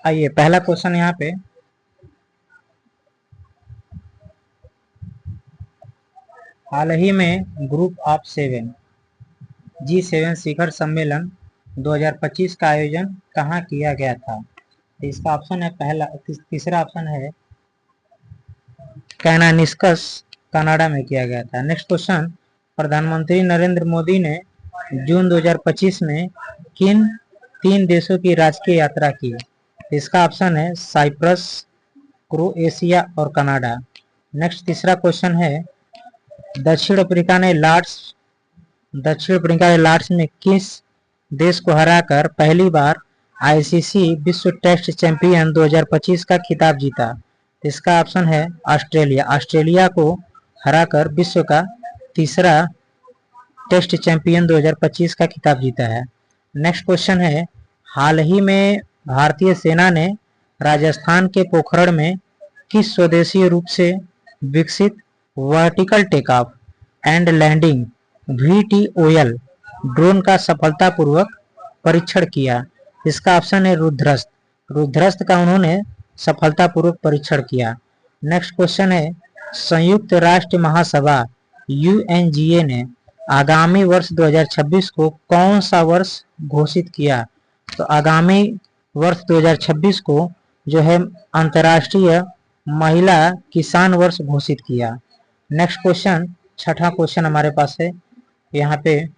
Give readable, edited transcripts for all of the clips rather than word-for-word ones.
आइए पहला क्वेश्चन यहाँ पे, हाल ही में ग्रुप ऑफ 7 G7 शिखर सम्मेलन 2025 का आयोजन कहाँ किया गया था? तो इसका ऑप्शन है पहला, तीसरा ऑप्शन है कैनानिस्कस, कनाडा में किया गया था। नेक्स्ट क्वेश्चन, प्रधानमंत्री नरेंद्र मोदी ने जून 2025 में किन 3 देशों की राजकीय यात्रा की? इसका ऑप्शन है साइप्रस, क्रोएशिया और कनाडा। नेक्स्ट तीसरा क्वेश्चन है, दक्षिण अफ्रीका ने लॉर्ड्स में किस देश को हराकर पहली बार आईसीसी विश्व टेस्ट चैंपियन 2025 का खिताब जीता? इसका ऑप्शन है ऑस्ट्रेलिया को हराकर विश्व का तीसरा टेस्ट चैंपियन 2025 का खिताब जीता है। नेक्स्ट क्वेश्चन है, हाल ही में भारतीय सेना ने राजस्थान के पोखरण में किस स्वदेशी रूप से विकसित vertical take off and landing VTOL drone का सफलतापूर्वक परीक्षण किया? इसका ऑप्शन है रुद्रस्त का उन्होंने सफलतापूर्वक परीक्षण किया। नेक्स्ट क्वेश्चन है, संयुक्त राष्ट्र महासभा UNGA ने आगामी वर्ष 2026 को कौन सा वर्ष घोषित किया? तो आगामी वर्ष 2026 को जो है अंतर्राष्ट्रीय महिला किसान वर्ष घोषित किया। नेक्स्ट क्वेश्चन, छठा क्वेश्चन हमारे पास है यहाँ पे,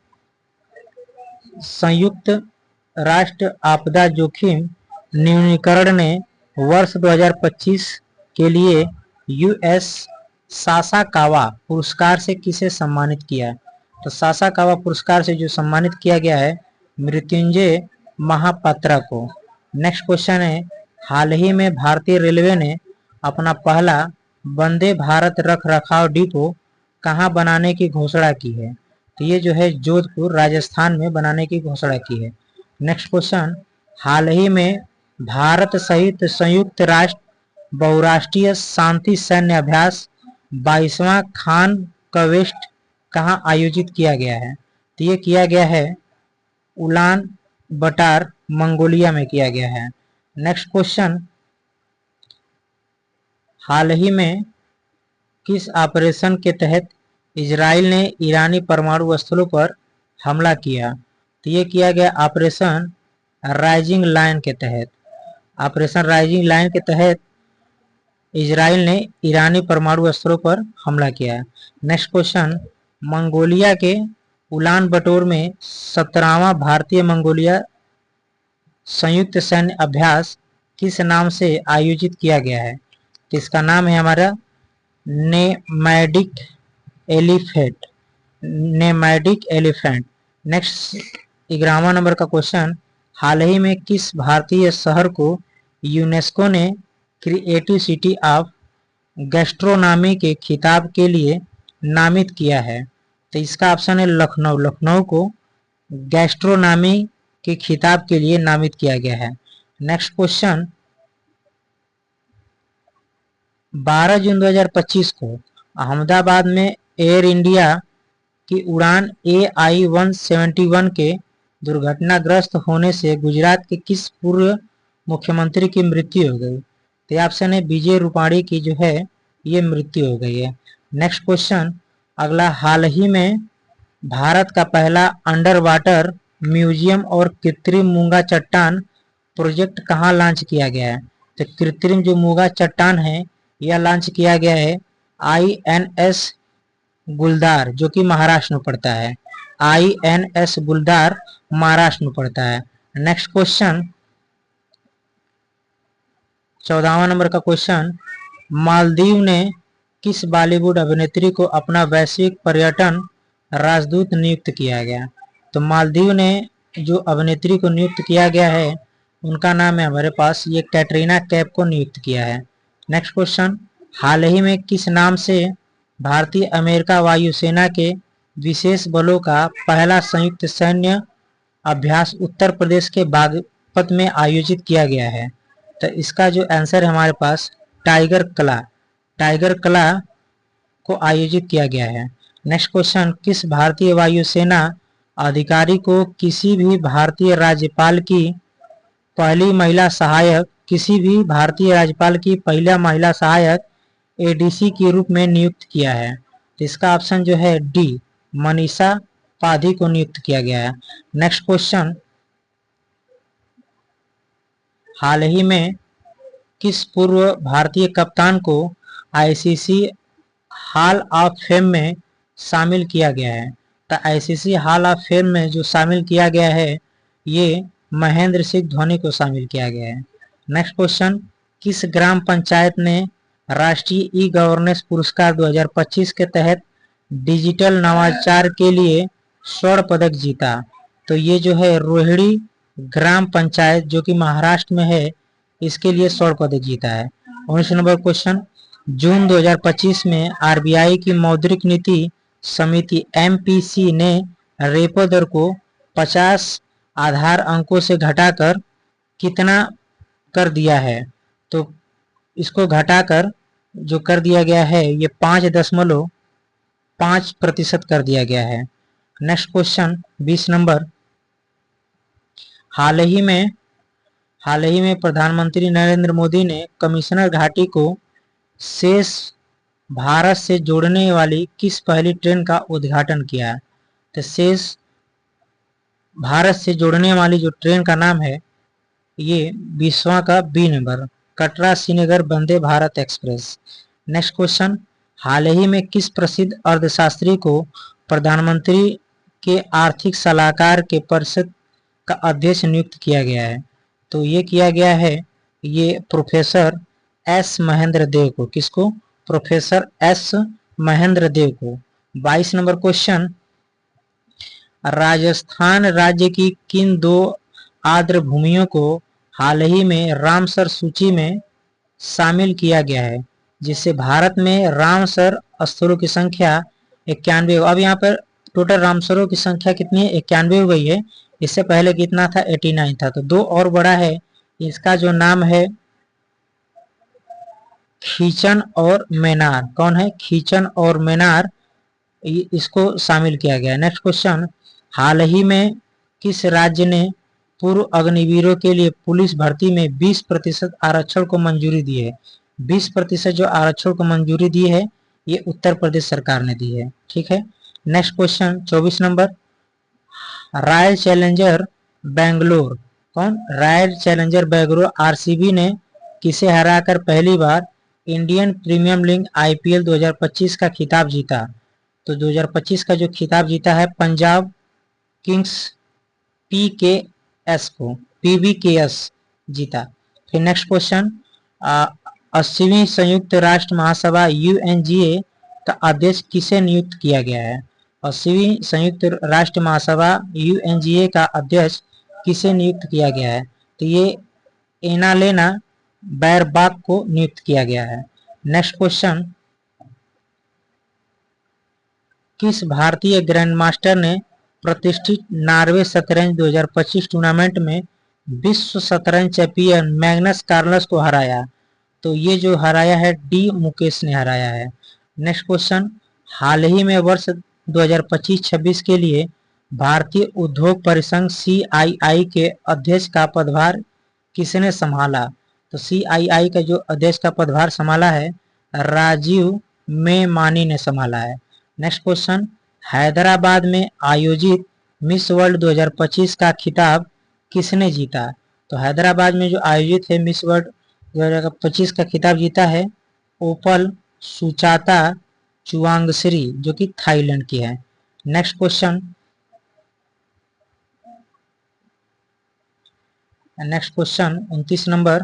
संयुक्त राष्ट्र आपदा जोखिम न्यूनीकरण ने वर्ष 2025 के लिए US सासाकावा पुरस्कार से किसे सम्मानित किया? तो सासाकावा पुरस्कार से जो सम्मानित किया गया है मृत्युंजय महापात्रा को। नेक्स्ट क्वेश्चन है, हाल ही में भारतीय रेलवे ने अपना पहला वंदे भारत रख रखाव डिपो कहाँ बनाने की घोषणा की है? तो ये जो है जोधपुर राजस्थान में बनाने की घोषणा की है। नेक्स्ट क्वेश्चन, हाल ही में भारत सहित संयुक्त राष्ट्र बहुराष्ट्रीय शांति सैन्य अभ्यास 22वां खान क्वेस्ट कहाँ आयोजित किया गया है? तो ये किया गया है उलान बटार मंगोलिया में किया गया है। नेक्स्ट क्वेश्चन, हाल ही में किस ऑपरेशन के तहत इजराइल ने ईरानी परमाणु स्थलों पर हमला किया? तो ये किया गया ऑपरेशन राइजिंग लायन के तहत। ऑपरेशन राइजिंग लायन के तहत इजराइल ने ईरानी परमाणु स्थलों पर हमला किया है। नेक्स्ट क्वेश्चन, मंगोलिया के उलान बटोर में 17वां भारतीय मंगोलिया संयुक्त सैन्य अभ्यास किस नाम से आयोजित किया गया है? तो इसका नाम है हमारा नेमैटिक एलिफेंट। नेक्स्ट 11वां नंबर का क्वेश्चन, हाल ही में किस भारतीय शहर को यूनेस्को ने क्रिएटिव सिटी ऑफ गैस्ट्रोनॉमी के खिताब के लिए नामित किया है? तो इसका ऑप्शन है लखनऊ को गैस्ट्रोनॉमी के खिताब के लिए नामित किया गया है। नेक्स्ट क्वेश्चन, 12 जून 2025 को अहमदाबाद में एयर इंडिया की उड़ान AI-171 के दुर्घटनाग्रस्त होने से गुजरात के किस पूर्व मुख्यमंत्री की मृत्यु हो गई? तो ऑप्शन है विजय रूपाणी की जो है ये मृत्यु हो गई है। नेक्स्ट क्वेश्चन, अगला, हाल ही में भारत का पहला अंडर वाटर म्यूजियम और कृत्रिम मूंगा चट्टान प्रोजेक्ट कहाँ लॉन्च किया गया है? तो कृत्रिम जो मूंगा चट्टान है यह लॉन्च किया गया है INS गुलदार जो कि महाराष्ट्र में पड़ता है। INS गुलदार महाराष्ट्र में पड़ता है। नेक्स्ट क्वेश्चन, 14वां नंबर का क्वेश्चन, मालदीव ने किस बॉलीवुड अभिनेत्री को अपना वैश्विक पर्यटन राजदूत नियुक्त किया गया? तो मालदीव ने जो अभिनेत्री को नियुक्त किया गया है उनका नाम है हमारे पास ये कैटरीना कैफ को नियुक्त किया है। नेक्स्ट क्वेश्चन, हाल ही में किस नाम से भारतीय अमेरिका वायुसेना के विशेष बलों का पहला संयुक्त सैन्य अभ्यास उत्तर प्रदेश के बागपत में आयोजित किया गया है? तो इसका जो आंसर है हमारे पास टाइगर कला को आयोजित किया गया है। नेक्स्ट क्वेश्चन, किस भारतीय वायुसेना अधिकारी को किसी भी भारतीय राज्यपाल की पहली महिला सहायक, किसी भी भारतीय राज्यपाल की पहला महिला सहायक एडीसी के रूप में नियुक्त किया है? तो इसका ऑप्शन जो है डी, मनीषा पाधी को नियुक्त किया गया है। नेक्स्ट क्वेश्चन, हाल ही में किस पूर्व भारतीय कप्तान को आईसीसी हॉल ऑफ फेम में शामिल किया गया है? तो आईसीसी हॉल ऑफ फेम में जो शामिल किया गया है, ये महेंद्र सिंह धोनी को शामिल किया गया है। नेक्स्ट क्वेश्चन, किस ग्राम पंचायत ने राष्ट्रीय ई गवर्नेंस पुरस्कार 2025 के तहत डिजिटल नवाचार के लिए स्वर्ण पदक जीता? तो ये जो है रोहिणी ग्राम पंचायत जो कि महाराष्ट्र में है, इसके लिए स्वर्ण पदक जीता है। 19 नंबर क्वेश्चन, जून 2025 में आरबीआई की मौद्रिक नीति समिति एमपीसी ने रेपो दर को 50 आधार अंकों से घटाकर कितना कर दिया है? तो इसको घटाकर जो कर दिया गया है, ये 5.5% कर दिया गया है। नेक्स्ट क्वेश्चन 20 नंबर, हाल ही में प्रधानमंत्री नरेंद्र मोदी ने कमिश्नर घाटी को शेष भारत से जोड़ने वाली किस पहली ट्रेन का उद्घाटन किया? तो शेष भारत से जोड़ने वाली जो ट्रेन का नाम है, ये 20वां का B number, Katra Srinagar Vande Bharat express. Next question, हाल ही में किस प्रसिद्ध अर्थशास्त्री को प्रधानमंत्री के आर्थिक सलाहकार के परिषद का अध्यक्ष नियुक्त किया गया है? तो ये किया गया है, ये प्रोफेसर एस महेंद्र देव को। किसको? प्रोफेसर एस महेंद्र देव को। 22 नंबर क्वेश्चन, राजस्थान राज्य की किन दो आर्द्र भूमियों को हाल ही में रामसर सूची में शामिल किया गया है, जिससे भारत में रामसर स्थलों की संख्या 91। अब यहाँ पर टोटल रामसरों की संख्या कितनी है? 91 हो गई है। इससे पहले कितना था? 89 था। तो दो और बड़ा है, इसका जो नाम है खीचन और मेनार। कौन है? खीचन और मेनार, इसको शामिल किया गया है। नेक्स्ट क्वेश्चन, हाल ही में किस राज्य ने पूर्व अग्निवीरों के लिए पुलिस भर्ती में 20% आरक्षण को मंजूरी दी है? 20% जो आरक्षण को मंजूरी दी है, ये उत्तर प्रदेश सरकार ने दी है। ठीक है। Next question 24 number, royal challenger Bangalore, कौन? रॉयल चैलेंजर बेंगलोर आरसीबी ने किसे हराकर पहली बार इंडियन प्रीमियर लीग आईपीएल 2025 का खिताब जीता? तो 2025 का जो खिताब जीता है, पंजाब किंग्स पीबीकेएस जीता। फिर नेक्स्ट क्वेश्चन, 80वीं संयुक्त राष्ट्र महासभा यूएनजीए का अध्यक्ष किसे नियुक्त किया गया है? 80वीं संयुक्त राष्ट्र महासभा यूएनजीए का अध्यक्ष किसे नियुक्त किया गया है? तो ये एनालेना बैरबाक को नियुक्त किया गया है। नेक्स्ट क्वेश्चन, किस भारतीय ग्रैंडमास्टर ने प्रतिष्ठित नॉर्वे शतरंज 2025 टूर्नामेंट में विश्व शतरंज चैंपियन मैग्नस कार्लस को हराया? तो ये जो हराया है, डी मुकेश ने हराया है। नेक्स्ट क्वेश्चन, हाल ही में वर्ष 2025-26 के लिए भारतीय उद्योग परिसंघ सीआईआई के अध्यक्ष का पदभार किसने संभाला? तो सीआईआई का जो अध्यक्ष का पदभार संभाला है, राजीव मेमानी ने संभाला है। नेक्स्ट क्वेश्चन, हैदराबाद में आयोजित मिस वर्ल्ड 2025 का खिताब किसने जीता? तो हैदराबाद में जो आयोजित है मिस वर्ल्ड 2025 का खिताब जीता है ओपल सुचाता चुवांगश्री, जो कि थाईलैंड की है। नेक्स्ट क्वेश्चन, 29 नंबर,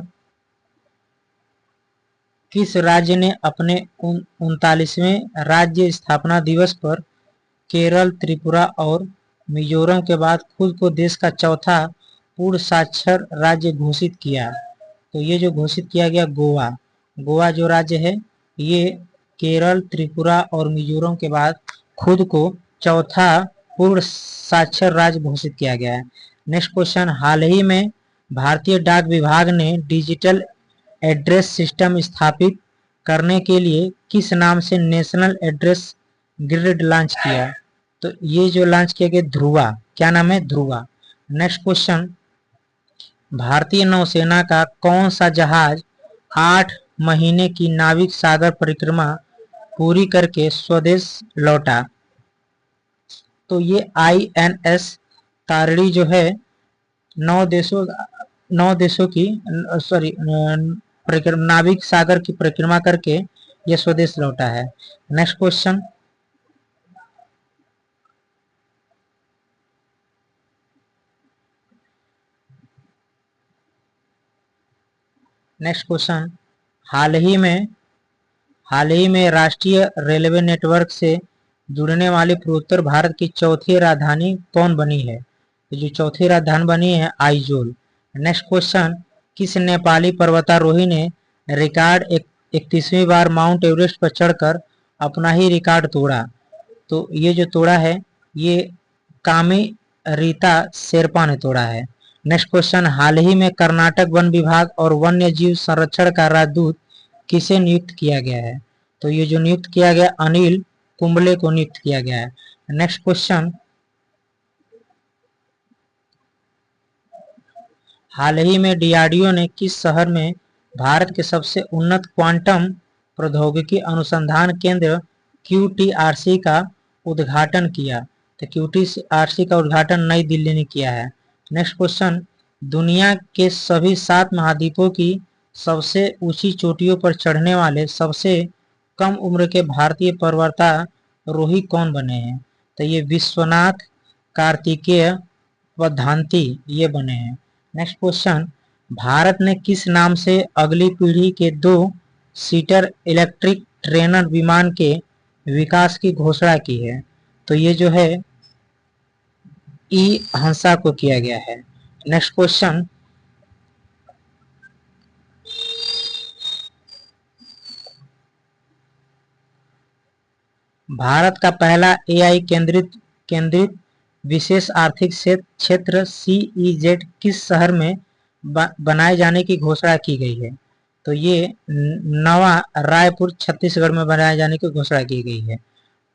किस राज्य ने अपने 39वें राज्य स्थापना दिवस पर केरल, त्रिपुरा और मिजोरम के बाद खुद को देश का चौथा पूर्ण साक्षर राज्य घोषित किया? तो ये जो घोषित किया गया गोवा जो राज्य है, ये केरल, त्रिपुरा और मिजोरम के बाद खुद को चौथा पूर्ण साक्षर राज्य घोषित किया गया है। नेक्स्ट क्वेश्चन, हाल ही में भारतीय डाक विभाग ने डिजिटल एड्रेस सिस्टम स्थापित करने के लिए किस नाम से नेशनल एड्रेस ग्रिड लॉन्च किया? तो ये जो लॉन्च किया गया ध्रुवा, क्या नाम है? ध्रुवा। नेक्स्ट क्वेश्चन, भारतीय नौसेना का कौन सा जहाज 8 महीने की नाविक सागर परिक्रमा पूरी करके स्वदेश लौटा? तो ये INS तारिणी जो है नौ देशों नौ देशों की सॉरी नाविक सागर की परिक्रमा करके ये स्वदेश लौटा है। नेक्स्ट क्वेश्चन, हाल ही में राष्ट्रीय रेलवे नेटवर्क से जुड़ने वाली पूर्वोत्तर भारत की चौथी राजधानी कौन बनी है? तो जो चौथी राजधानी बनी है आइजोल। नेक्स्ट क्वेश्चन, किस नेपाली पर्वतारोही ने रिकॉर्ड 31वीं बार माउंट एवरेस्ट पर चढ़कर अपना ही रिकॉर्ड तोड़ा? तो ये जो तोड़ा है ये कामी रीता शेरपा ने तोड़ा है। नेक्स्ट क्वेश्चन, हाल ही में कर्नाटक वन विभाग और वन्य जीव संरक्षण का राजदूत किसे नियुक्त किया गया है? तो ये जो नियुक्त किया गया अनिल कुंबले को नियुक्त किया गया है। नेक्स्ट क्वेश्चन, हाल ही में DRDO ने किस शहर में भारत के सबसे उन्नत क्वांटम प्रौद्योगिकी अनुसंधान केंद्र QTRC का उद्घाटन किया? तो QTRC का उद्घाटन नई दिल्ली ने किया है। नेक्स्ट क्वेश्चन, दुनिया के सभी 7 महाद्वीपों की सबसे ऊंची चोटियों पर चढ़ने वाले सबसे कम उम्र के भारतीय पर्वतारोही कौन बने हैं? तो ये विश्वनाथ, कार्तिकेय व धांति ये बने हैं। नेक्स्ट क्वेश्चन, भारत ने किस नाम से अगली पीढ़ी के 2 सीटर इलेक्ट्रिक ट्रेनर विमान के विकास की घोषणा की है? तो ये जो है हंसा को किया गया है। नेक्स्ट क्वेश्चन, भारत का पहला AI केंद्रित विशेष आर्थिक क्षेत्र CEZ किस शहर में बनाए जाने की घोषणा की गई है? तो ये नवा रायपुर छत्तीसगढ़ में बनाए जाने की घोषणा की गई है।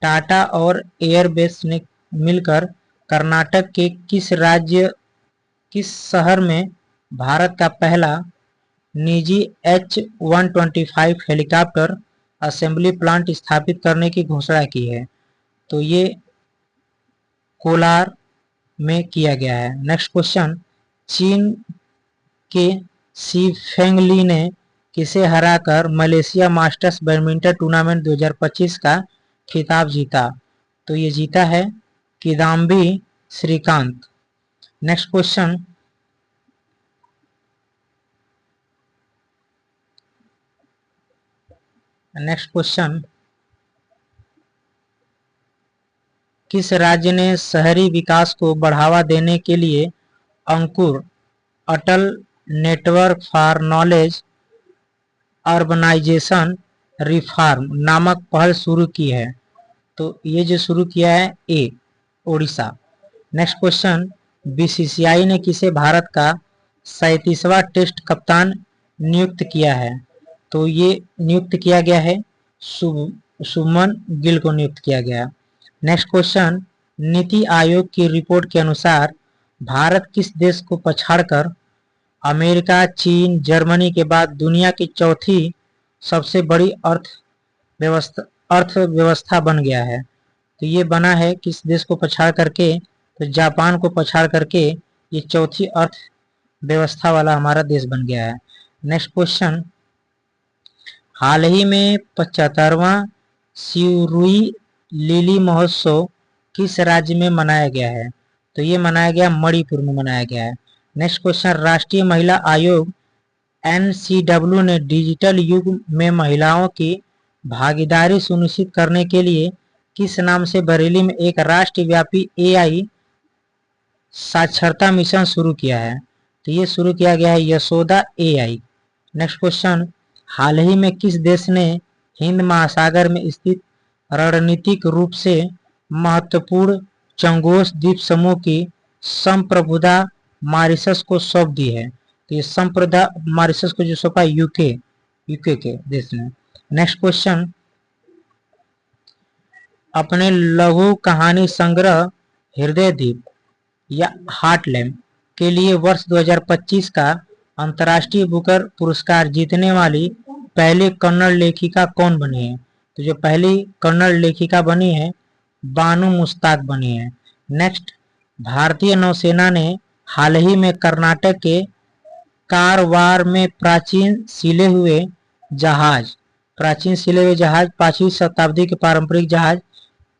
टाटा और एयरबेस ने मिलकर कर्नाटक के किस शहर में भारत का पहला निजी H-125 हेलीकॉप्टर असेंबली प्लांट स्थापित करने की घोषणा की है? तो ये कोलार में किया गया है। नेक्स्ट क्वेश्चन, चीन के शी फेंगली ने किसे हराकर मलेशिया मास्टर्स बैडमिंटन टूर्नामेंट 2025 का खिताब जीता? तो ये जीता है किदाम्बी श्रीकांत। नेक्स्ट क्वेश्चन, किस राज्य ने शहरी विकास को बढ़ावा देने के लिए Ankur Atal network for knowledge urbanization reform नामक पहल शुरू की है? तो ये जो शुरू किया है ओडिशा। नेक्स्ट क्वेश्चन, BCCI ने किसे भारत का 37वां टेस्ट कप्तान नियुक्त किया है? तो ये नियुक्त किया गया है शुभमन गिल को नियुक्त किया गया। नेक्स्ट क्वेश्चन, नीति आयोग की रिपोर्ट के अनुसार भारत किस देश को पछाड़कर अमेरिका, चीन, जर्मनी के बाद दुनिया की चौथी सबसे बड़ी अर्थव्यवस्था बन गया है? तो ये बना है किस देश को पछाड़ करके? तो जापान को पछाड़ करके ये चौथी अर्थव्यवस्था वाला हमारा देश बन गया है। नेक्स्ट क्वेश्चन, हाल ही में 75वां सिरुई लिली महोत्सव किस राज्य में मनाया गया है? तो ये मनाया गया मणिपुर में मनाया गया है। नेक्स्ट क्वेश्चन, राष्ट्रीय महिला आयोग NCW ने डिजिटल युग में महिलाओं की भागीदारी सुनिश्चित करने के लिए किस नाम से बरेली में एक राष्ट्रव्यापी AI साक्षरता मिशन शुरू किया है? तो ये शुरू किया गया है यशोदा AI। नेक्स्ट क्वेश्चन, हाल ही में किस देश ने हिंद महासागर में स्थित रणनीतिक रूप से महत्वपूर्ण चंगोस द्वीप समूह की संप्रभुता मॉरिशस को सौंप दी है? तो ये संप्रभुता मॉरिशस को जो सौंपा यूके के देश ने। नेक्स्ट क्वेश्चन, अपने लघु कहानी संग्रह हृदय द्वीप या हार्टलैंड के लिए वर्ष 2025 का अंतर्राष्ट्रीय बुकर पुरस्कार जीतने वाली पहली कन्नड़ लेखिका कौन बनी है? तो जो पहली कन्नड़ लेखिका बनी है बानू मुश्ताक बनी है। नेक्स्ट, भारतीय नौसेना ने हाल ही में कर्नाटक के कारवार में प्राचीन सिले हुए जहाज 5वीं शताब्दी के पारंपरिक जहाज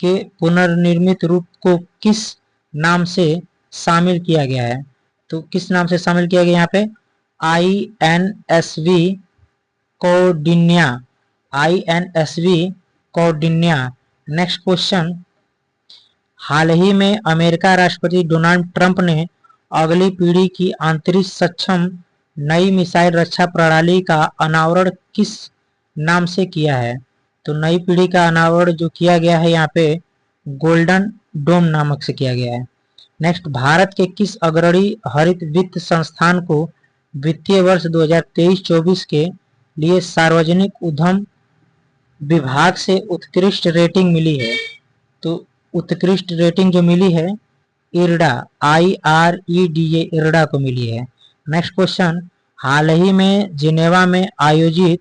के पुनर्निर्मित रूप को किस नाम से शामिल किया गया है? तो किस नाम से शामिल किया गया यहाँ पे? INSV Koundinya, INSV Koundinya. Next question, हाल ही में अमेरिका राष्ट्रपति डोनाल्ड ट्रंप ने अगली पीढ़ी की अंतरिक्ष सक्षम नई मिसाइल रक्षा प्रणाली का अनावरण किस नाम से किया है? तो नई पीढ़ी का अनावरण जो किया गया है यहाँ पे गोल्डन डोम नामक से किया गया है। नेक्स्ट, भारत के किस अग्रणी हरित वित्त संस्थान को वित्तीय वर्ष 2023-24 के लिए सार्वजनिक उद्यम विभाग से उत्कृष्ट रेटिंग मिली है? तो उत्कृष्ट रेटिंग जो मिली है इरडा, IREDA इरडा को मिली है। नेक्स्ट क्वेश्चन, हाल ही में जिनेवा में आयोजित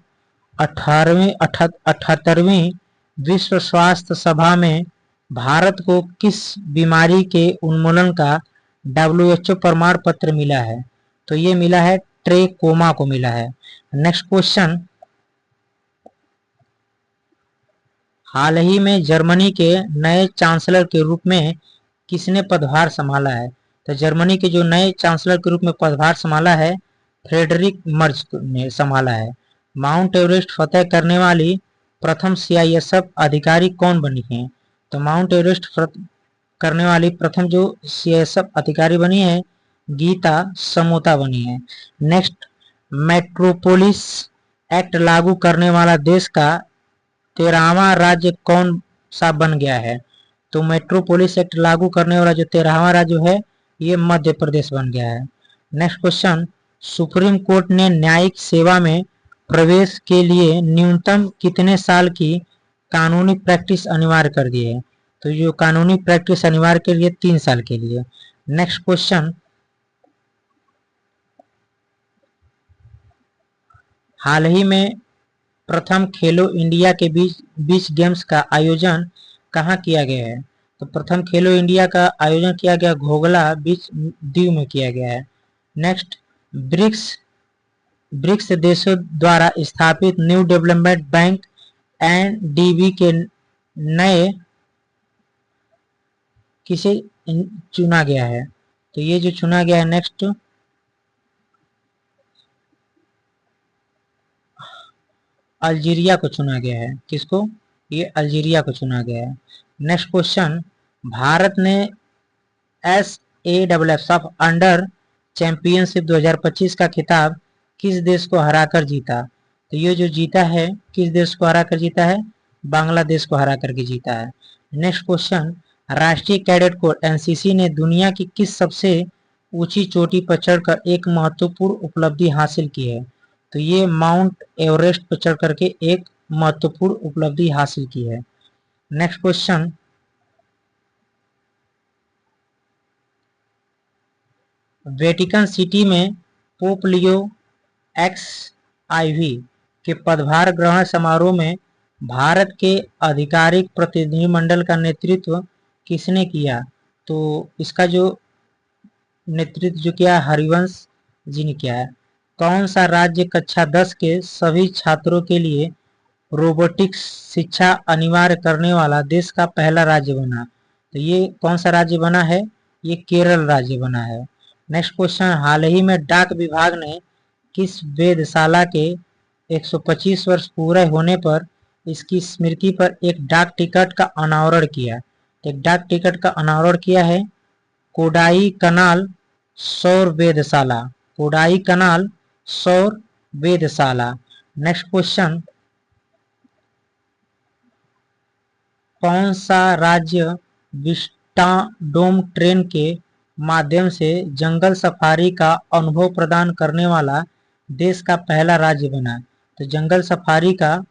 78वीं विश्व स्वास्थ्य सभा में भारत को किस बीमारी के उन्मूलन का WHO प्रमाण पत्र मिला है? तो ये मिला है ट्रेकोमा को मिला है। नेक्स्ट क्वेश्चन, हाल ही में जर्मनी के नए चांसलर के रूप में किसने पदभार संभाला है? तो जर्मनी के जो नए चांसलर के रूप में पदभार संभाला है फ्रेडरिक मर्ज ने संभाला है। माउंट एवरेस्ट फतेह करने वाली प्रथम CISF अधिकारी कौन बनी है? तो माउंट एवरेस्ट करने वाली प्रथम जो CISF अधिकारी बनी है गीता समोता बनी है। नेक्स्ट, मेट्रोपोलिस एक्ट लागू करने वाला देश का 13वां राज्य कौन सा बन गया है? तो मेट्रोपोलिस एक्ट लागू करने वाला जो 13वां राज्य है ये मध्य प्रदेश बन गया है। नेक्स्ट क्वेश्चन, सुप्रीम कोर्ट ने न्यायिक सेवा में प्रवेश के लिए न्यूनतम कितने साल की कानूनी प्रैक्टिस अनिवार्य कर दी है? तो जो कानूनी प्रैक्टिस अनिवार्य के लिए 3 साल के लिए। नेक्स्ट क्वेश्चन, हाल ही में प्रथम खेलो इंडिया के बीच गेम्स का आयोजन कहाँ किया गया है? तो प्रथम खेलो इंडिया का आयोजन किया गया घोघला बीच दीव में किया गया है। नेक्स्ट, ब्रिक्स देशों द्वारा स्थापित न्यू डेवलपमेंट बैंक NDB के नए किसे चुना गया है? तो ये जो चुना गया है नेक्स्ट अल्जीरिया को चुना गया है। किसको? ये अल्जीरिया को चुना गया है। नेक्स्ट क्वेश्चन, भारत ने SAFF अंडर चैंपियनशिप 2025 का खिताब किस देश को हराकर जीता? तो ये जो जीता है किस देश को हराकर जीता है? बांग्लादेश को हरा करके जीता है। नेक्स्ट क्वेश्चन, राष्ट्रीय कैडेट कोर NCC ने दुनिया की किस सबसे ऊंची चोटी पर चढ़कर एक महत्वपूर्ण उपलब्धि हासिल की है? तो ये माउंट एवरेस्ट पर चढ़ करके एक महत्वपूर्ण उपलब्धि हासिल की है। नेक्स्ट क्वेश्चन, वेटिकन सिटी में पोप लियो XIV के पदभार ग्रहण समारोह में भारत के आधिकारिक प्रतिनिधिमंडल का नेतृत्व किसने किया? तो इसका जो नेतृत्व जो किया हरिवंश जी ने किया है। कौन सा राज्य कक्षा 10 के सभी छात्रों के लिए रोबोटिक्स शिक्षा अनिवार्य करने वाला देश का पहला राज्य बना? तो ये कौन सा राज्य बना है? ये केरल राज्य बना है। नेक्स्ट क्वेश्चन, हाल ही में डाक विभाग ने किस वेधशाला के 125 वर्ष पूरे होने पर इसकी स्मृति पर एक डाक टिकट का अनावरण किया? एक डाक टिकट का अनावरण किया है कोडाई कनाल सौर वेधशाला, कोडाई कनाल सौर वेधशाला। नेक्स्ट क्वेश्चन, कौन सा राज्य विस्टाडोम ट्रेन के माध्यम से जंगल सफारी का अनुभव प्रदान करने वाला देश का पहला राज्य बना? तो जंगल सफारी का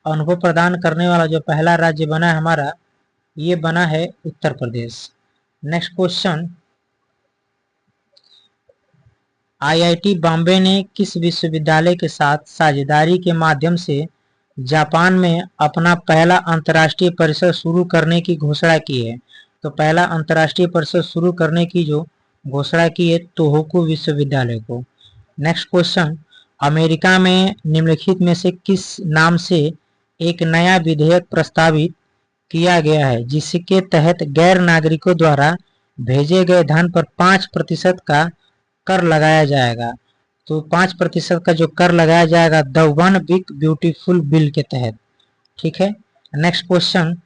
अनुभव प्रदान करने वाला जो पहला राज्य बना है हमारा ये बना है Uttar Pradesh. Next question, IIT Bombay ने किस विश्वविद्यालय के साथ साझेदारी के माध्यम से जापान में अपना पहला अंतर्राष्ट्रीय परिसर शुरू करने की घोषणा की है? तो पहला अंतर्राष्ट्रीय परिसर शुरू करने की जो घोषणा की है तोहोकू विश्वविद्यालय को। नेक्स्ट क्वेश्चन, अमेरिका में निम्नलिखित में से किस नाम से एक नया विधेयक प्रस्तावित किया गया है जिसके तहत गैर नागरिकों द्वारा भेजे गए धन पर 5% का कर लगाया जाएगा? तो 5% का जो कर लगाया जाएगा the one big beautiful bill के तहत। ठीक है। नेक्स्ट क्वेश्चन,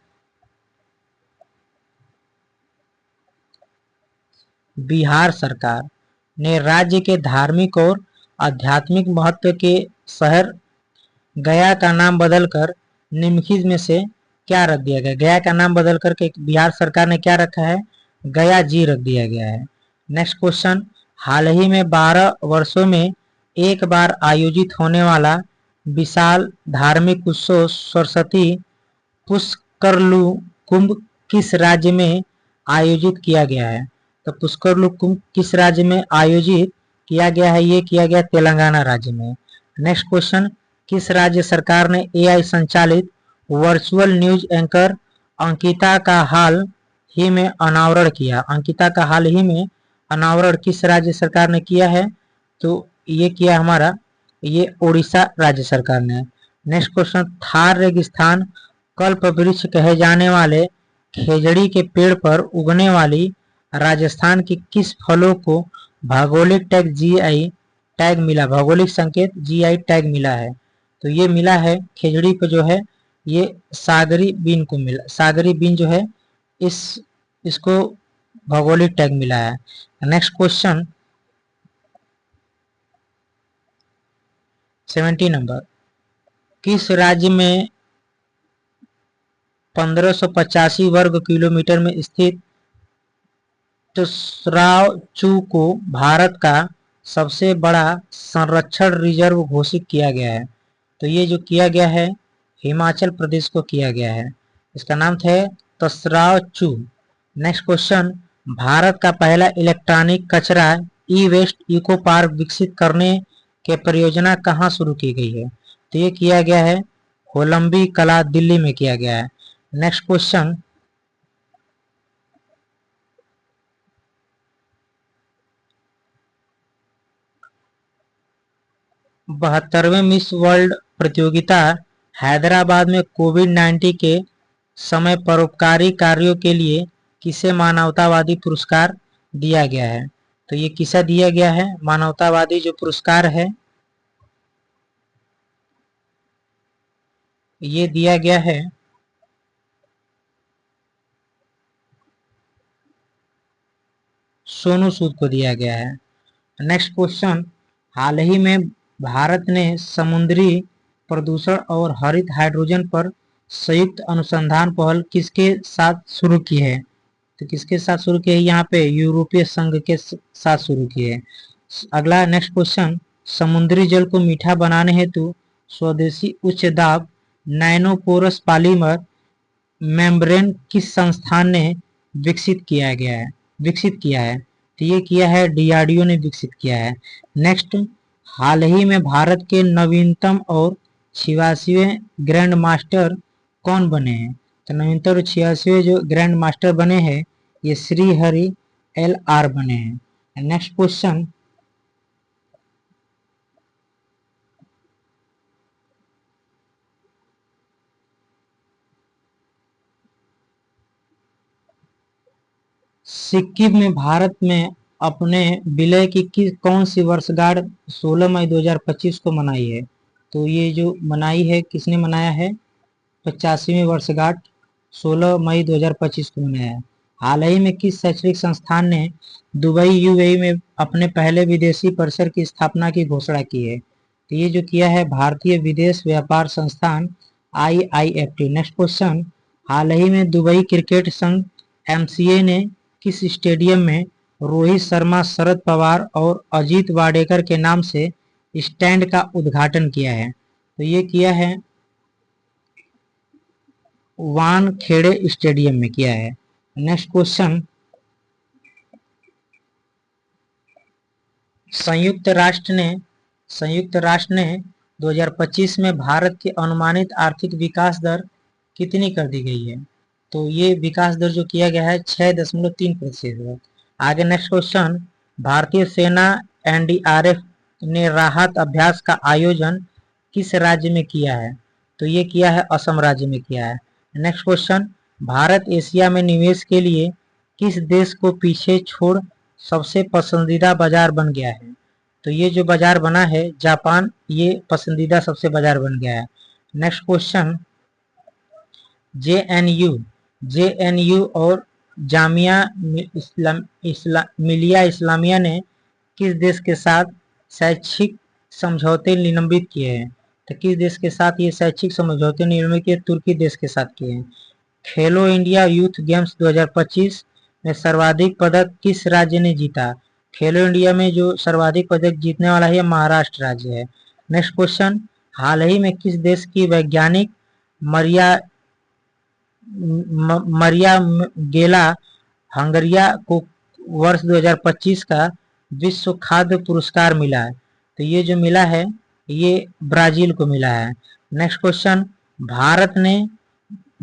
बिहार सरकार ने राज्य के धार्मिक और आध्यात्मिक महत्व के शहर गया का नाम बदलकर निम्नलिखित में से क्या रख दिया गया? गया का नाम बदल करके बिहार सरकार ने क्या रखा है? गया जी रख दिया गया है। नेक्स्ट क्वेश्चन, हाल ही में 12 वर्षों में एक बार आयोजित होने वाला विशाल धार्मिक उत्सव सरस्वती पुष्करलू कुंभ किस राज्य में आयोजित किया गया है? तो पुष्करलू कुंभ किस राज्य में आयोजित किया गया है? ये किया गया तेलंगाना राज्य में। नेक्स्ट क्वेश्चन, किस राज्य सरकार ने एआई संचालित वर्चुअल न्यूज एंकर अंकिता का हाल ही में अनावरण किया? अंकिता का हाल ही में अनावरण किस राज्य सरकार ने किया है? तो ये किया हमारा ये उड़ीसा राज्य सरकार ने। नेक्स्ट क्वेश्चन, थार रेगिस्तान कल्प वृक्ष कहे जाने वाले खेजड़ी के पेड़ पर उगने वाली राजस्थान की किस फलों को भौगोलिक टैग जीआई टैग मिला, भौगोलिक संकेत जीआई टैग मिला है? तो ये मिला है खेजड़ी पे जो है ये सागरी बीन को मिला, सागरी बीन जो है इसको भौगोलिक टैग मिला है। नेक्स्ट क्वेश्चन 70 नंबर, किस राज्य में 1585 वर्ग किलोमीटर में स्थित तुसराव चू को भारत का सबसे बड़ा संरक्षण रिजर्व घोषित किया गया है? तो ये जो किया गया है हिमाचल प्रदेश को किया गया है, इसका नाम था तसराव चू। नेक्स्ट क्वेश्चन, भारत का पहला इलेक्ट्रॉनिक कचरा ई वेस्ट इको पार्क विकसित करने के परियोजना कहाँ शुरू की गई है? तो ये किया गया है होलंबी कला दिल्ली में किया गया है। नेक्स्ट क्वेश्चन, 72वें मिस वर्ल्ड प्रतियोगिता हैदराबाद में कोविड-19 के समय परोपकारी कार्यों के लिए किसे मानवतावादी पुरस्कार दिया गया है? तो ये किसे दिया गया है? मानवतावादी जो पुरस्कार है ये दिया गया है सोनू सूद को दिया गया है। नेक्स्ट क्वेश्चन, हाल ही में भारत ने समुद्री प्रदूषण और हरित हाइड्रोजन पर संयुक्त अनुसंधान पहल किसके साथ शुरू की है? तो किसके साथ शुरू की है? यहाँ पे यूरोपीय संघ के साथ शुरू की है। अगला नेक्स्ट क्वेश्चन, समुद्री जल को मीठा बनाने हेतु स्वदेशी उच्च दाब नैनोपोरस पॉलीमर मेम्ब्रेन किस संस्थान ने विकसित किया है? तो ये किया है डीआरडीओ ने विकसित किया है। नेक्स्ट, हाल ही में भारत के नवीनतम और 86वें ग्रैंड मास्टर कौन बने हैं? तो नवीनतम और 86वें जो ग्रैंड मास्टर बने हैं ये श्री हरि एल आर बने हैं। नेक्स्ट क्वेश्चन, सिक्किम में भारत में अपने विलय की कौन सी वर्षगांठ 16 मई 2025 को मनाई है? तो ये जो मनाई है किसने मनाया है? 85वीं वर्षगांठ 16 मई 2025 को मनाया है। हाल ही में किस शैक्षणिक संस्थान ने दुबई यूएई में अपने पहले विदेशी परिसर की स्थापना की घोषणा की है? तो ये जो किया है भारतीय विदेश व्यापार संस्थान IIFT। नेक्स्ट क्वेश्चन, हाल ही में दुबई क्रिकेट संघ MCA ने किस स्टेडियम में रोहित शर्मा, शरद पवार और अजीत वाडेकर के नाम से स्टैंड का उद्घाटन किया है? तो ये किया है वानखेड़े स्टेडियम में किया है। नेक्स्ट क्वेश्चन, संयुक्त राष्ट्र ने 2025 में भारत की अनुमानित आर्थिक विकास दर कितनी कर दी गई है? तो ये विकास दर जो किया गया है 6.3%। आगे नेक्स्ट क्वेश्चन, भारतीय सेना एनडीआरएफ ने राहत अभ्यास का आयोजन किस राज्य में किया है? तो ये किया है असम राज्य में किया है। नेक्स्ट क्वेश्चन, भारत एशिया में निवेश के लिए किस देश को पीछे छोड़ सबसे पसंदीदा बाजार बन गया है? तो ये जो बाजार बना है जापान, ये पसंदीदा सबसे बाजार बन गया है। नेक्स्ट क्वेश्चन, जेएनयू और जामिया मिलिया इस्लामिया ने किस देश के साथ शैक्षिक समझौते निलंबित किए हैं? तो किस देश के साथ ये शैक्षिक समझौते निलंबित किए? तुर्की देश के साथ किए हैं। खेलो इंडिया यूथ गेम्स 2025 में सर्वाधिक पदक किस राज्य ने जीता? खेलो इंडिया में जो सर्वाधिक पदक जीतने वाला है महाराष्ट्र राज्य है। नेक्स्ट क्वेश्चन, हाल ही में किस देश की वैज्ञानिक मरिया गेला हंगरिया को वर्ष 2025 का विश्व खाद्य पुरस्कार मिला है? तो ये जो मिला है ये ब्राजील को मिला है। नेक्स्ट क्वेश्चन, भारत ने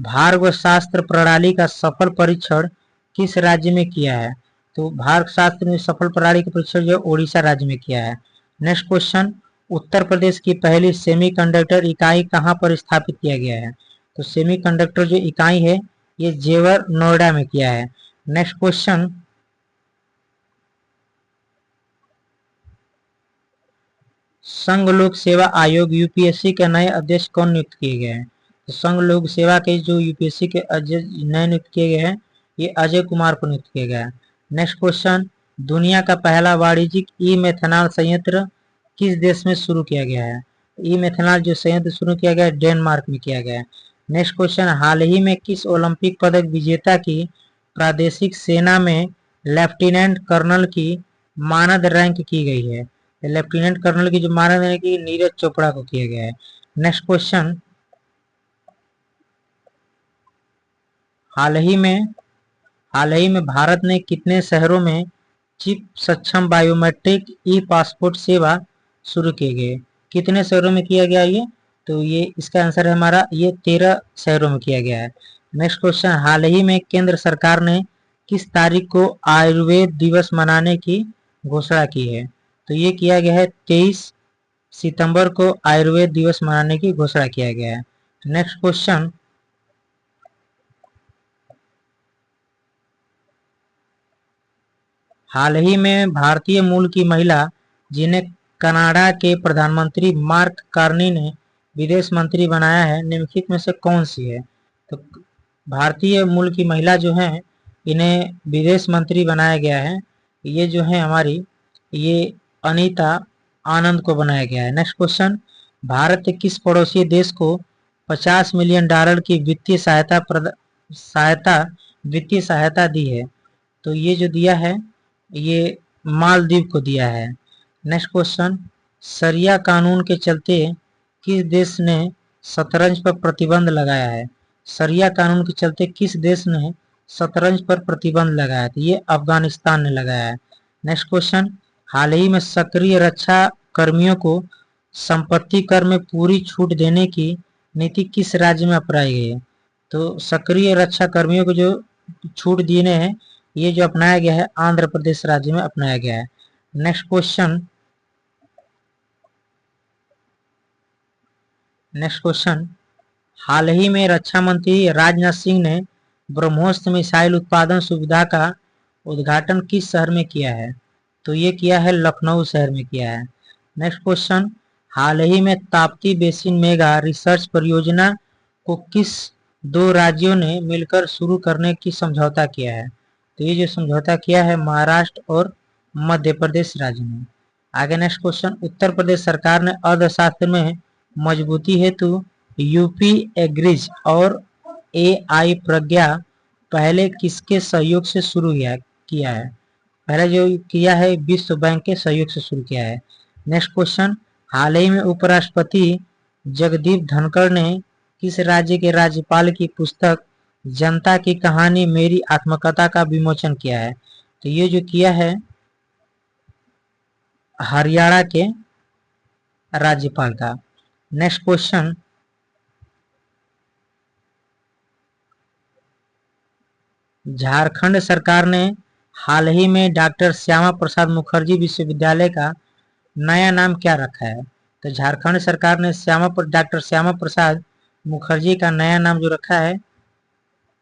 भार्गव शास्त्र प्रणाली का सफल परीक्षण किस राज्य में किया है? तो भार्गव शास्त्र में सफल प्रणाली का परीक्षण जो ओडिशा राज्य में किया है। नेक्स्ट क्वेश्चन, उत्तर प्रदेश की पहली सेमीकंडक्टर इकाई कहां पर स्थापित किया गया है? तो सेमीकंडक्टर जो इकाई है ये जेवर नोएडा में किया है। नेक्स्ट क्वेश्चन, संघ लोक सेवा आयोग यूपीएससी के नए अध्यक्ष कौन नियुक्त किए गए हैं? तो संघ लोक सेवा के जो यूपीएससी के नए नियुक्त किए गए हैं ये अजय कुमार को नियुक्त किया गया है। नेक्स्ट क्वेश्चन, दुनिया का पहला वाणिज्यिक ई मेथनॉल संयंत्र किस देश में शुरू किया गया है? ई मेथनॉल जो संयंत्र शुरू किया गया है डेनमार्क में किया गया है। नेक्स्ट क्वेश्चन, हाल ही में किस ओलंपिक पदक विजेता की प्रादेशिक सेना में लेफ्टिनेंट कर्नल की मानद रैंक की गई है? लेफ्टिनेंट कर्नल की जो मानद रैंक की नीरज चोपड़ा को किया गया है। नेक्स्ट क्वेश्चन, हाल ही में भारत ने कितने शहरों में चिप सक्षम बायोमेट्रिक ई पासपोर्ट सेवा शुरू किए गए? कितने शहरों में किया गया ये? तो ये इसका आंसर है हमारा ये 13 शहरों में किया गया है। नेक्स्ट क्वेश्चन, हाल ही में केंद्र सरकार ने किस तारीख को आयुर्वेद दिवस मनाने की घोषणा की है? तो ये किया गया है 23 सितंबर को आयुर्वेद दिवस मनाने की घोषणा किया गया है। नेक्स्ट क्वेश्चन, हाल ही में भारतीय मूल की महिला जिन्हें कनाडा के प्रधानमंत्री मार्क कार्नी ने विदेश मंत्री बनाया है निम्नलिखित में से कौन सी है? तो भारतीय मूल की महिला जो है इन्हें विदेश मंत्री बनाया गया है, ये जो है हमारी ये अनीता आनंद को बनाया गया है। नेक्स्ट क्वेश्चन, भारत के किस पड़ोसी देश को 50 मिलियन डॉलर की वित्तीय सहायता दी है? तो ये जो दिया है ये मालदीव को दिया है। नेक्स्ट क्वेश्चन, शरिया कानून के चलते किस देश ने शतरंज पर प्रतिबंध लगाया है? शरिया कानून के चलते किस देश ने शतरंज पर प्रतिबंध लगाया है? तो ये अफगानिस्तान ने लगाया है। नेक्स्ट क्वेश्चन, हाल ही में सक्रिय रक्षा कर्मियों को संपत्ति कर में पूरी छूट देने की नीति किस राज्य में अपनाई गई है? तो सक्रिय रक्षा कर्मियों को जो छूट देने हैं ये जो अपनाया गया है आंध्र प्रदेश राज्य में अपनाया गया है। नेक्स्ट क्वेश्चन, हाल ही में रक्षा मंत्री राजनाथ सिंह ने ब्रह्मोस मिसाइल उत्पादन सुविधा का उद्घाटन किस शहर में किया है? तो ये किया है लखनऊ शहर में किया है। नेक्स्ट क्वेश्चन, हाल ही में ताप्ती बेसिन मेगा रिसर्च परियोजना को किस 2 राज्यों ने मिलकर शुरू करने की समझौता किया है? तो ये जो समझौता किया है महाराष्ट्र और मध्य प्रदेश राज्य में। आगे नेक्स्ट क्वेश्चन, उत्तर प्रदेश सरकार ने अर्थशास्त्र में मजबूती हेतु यूपी एग्रीज और एआई प्रज्ञा पहले किसके सहयोग से शुरू किया है? पहले जो किया है विश्व बैंक के सहयोग से शुरू किया है। नेक्स्ट क्वेश्चन, हाल ही में उपराष्ट्रपति जगदीप धनखड़ ने किस राज्य के राज्यपाल की पुस्तक जनता की कहानी मेरी आत्मकथा का विमोचन किया है? तो ये जो किया है हरियाणा के राज्यपाल था। नेक्स्ट क्वेश्चन, झारखंड सरकार ने हाल ही में डॉक्टर श्यामा प्रसाद मुखर्जी विश्वविद्यालय का नया नाम क्या रखा है? तो झारखंड सरकार ने डॉक्टर श्यामा प्रसाद मुखर्जी का नया नाम जो रखा है,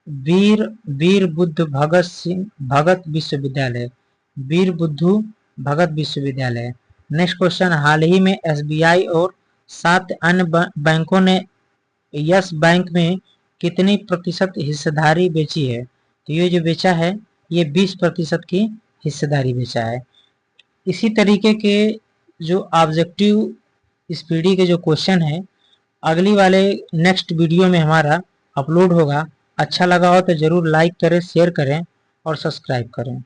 वीर वीर बुद्ध भगत सिंह भगत विश्वविद्यालय, वीर बुद्धू भगत विश्वविद्यालय। नेक्स्ट क्वेश्चन, हाल ही में एसबीआई और 7 अन्य बैंकों ने यस बैंक में कितनी प्रतिशत हिस्सेदारी बेची है? तो ये जो बेचा है, ये 20% की हिस्सेदारी बेचा है। इसी तरीके के जो ऑब्जेक्टिव स्पीडी के जो क्वेश्चन है, अगली वाले नेक्स्ट वीडियो में हमारा अपलोड होगा। अच्छा लगा हो तो जरूर लाइक करें, शेयर करें और सब्सक्राइब करें।